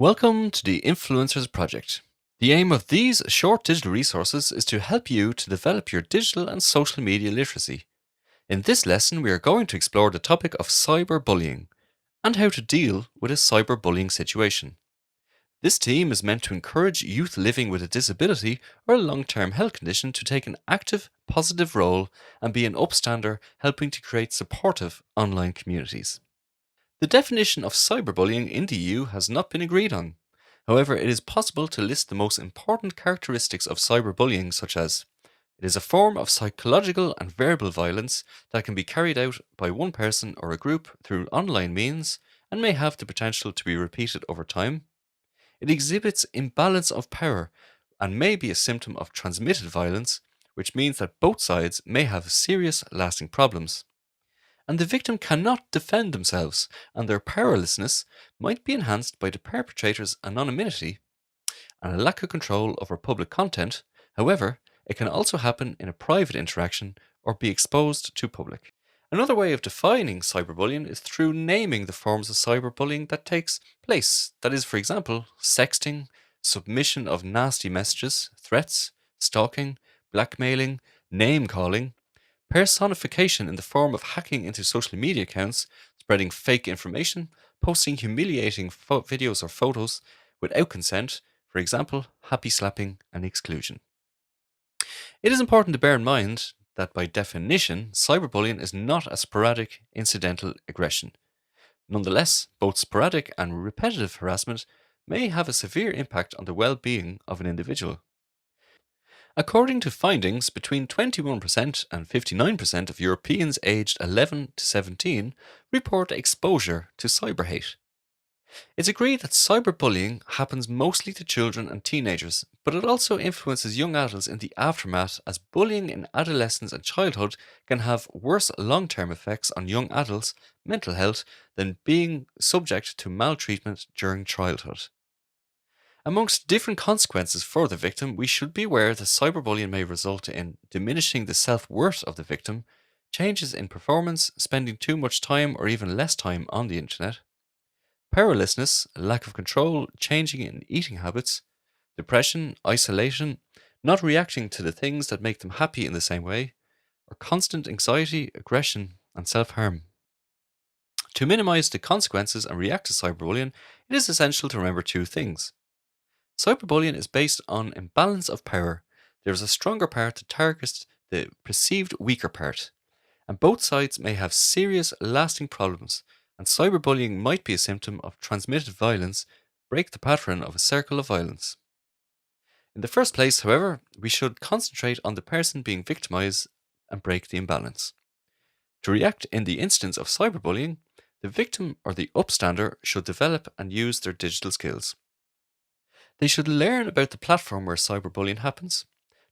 Welcome to the Influencers Project. The aim of these short digital resources is to help you to develop your digital and social media literacy. In this lesson, we are going to explore the topic of cyberbullying and how to deal with a cyberbullying situation. This team is meant to encourage youth living with a disability or a long-term health condition to take an active, positive role and be an upstander, helping to create supportive online communities. The definition of cyberbullying in the EU has not been agreed on. However, it is possible to list the most important characteristics of cyberbullying, such as it is a form of psychological and verbal violence that can be carried out by one person or a group through online means and may have the potential to be repeated over time. It exhibits imbalance of power and may be a symptom of transmitted violence, which means that both sides may have serious lasting problems. And the victim cannot defend themselves, and their powerlessness might be enhanced by the perpetrator's anonymity and a lack of control over public content. However, it can also happen in a private interaction or be exposed to public. Another way of defining cyberbullying is through naming the forms of cyberbullying that takes place. That is, for example, sexting, submission of nasty messages, threats, stalking, blackmailing, name calling, personification in the form of hacking into social media accounts, spreading fake information, posting humiliating videos or photos without consent, for example, happy slapping and exclusion. It is important to bear in mind that by definition, cyberbullying is not a sporadic, incidental aggression. Nonetheless, both sporadic and repetitive harassment may have a severe impact on the well-being of an individual. According to findings, between 21% and 59% of Europeans aged 11 to 17 report exposure to cyber hate. It's agreed that cyberbullying happens mostly to children and teenagers, but it also influences young adults in the aftermath, as bullying in adolescence and childhood can have worse long-term effects on young adults' mental health than being subject to maltreatment during childhood. Amongst different consequences for the victim, we should be aware that cyberbullying may result in diminishing the self-worth of the victim, changes in performance, spending too much time or even less time on the internet, powerlessness, lack of control, changing in eating habits, depression, isolation, not reacting to the things that make them happy in the same way, or constant anxiety, aggression, and self-harm. To minimize the consequences and react to cyberbullying, it is essential to remember two things. Cyberbullying is based on imbalance of power. There is a stronger part that targets the perceived weaker part, and both sides may have serious, lasting problems, and cyberbullying might be a symptom of transmitted violence, break the pattern of a circle of violence. In the first place, however, we should concentrate on the person being victimized and break the imbalance. To react in the instance of cyberbullying, the victim or the upstander should develop and use their digital skills. They should learn about the platform where cyberbullying happens.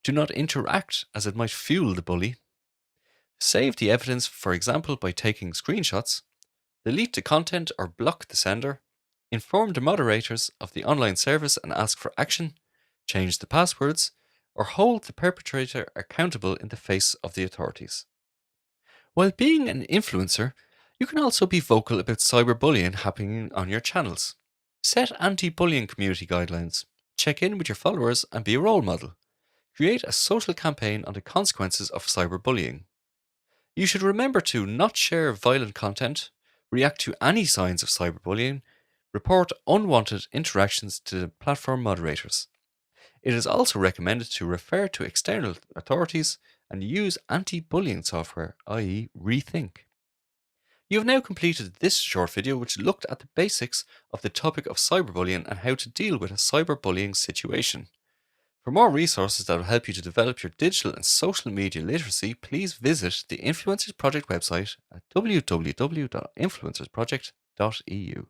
Do not interact, as it might fuel the bully. Save the evidence, for example, by taking screenshots. Delete the content or block the sender. Inform the moderators of the online service and ask for action. Change the passwords, or hold the perpetrator accountable in the face of the authorities. While being an influencer, you can also be vocal about cyberbullying happening on your channels. Set anti-bullying community guidelines. Check in with your followers and be a role model. Create a social campaign on the consequences of cyberbullying. You should remember to not share violent content, react to any signs of cyberbullying, report unwanted interactions to the platform moderators. It is also recommended to refer to external authorities and use anti-bullying software, i.e. Rethink. You have now completed this short video which looked at the basics of the topic of cyberbullying and how to deal with a cyberbullying situation. For more resources that will help you to develop your digital and social media literacy, please visit the Influencers Project website at www.influencersproject.eu.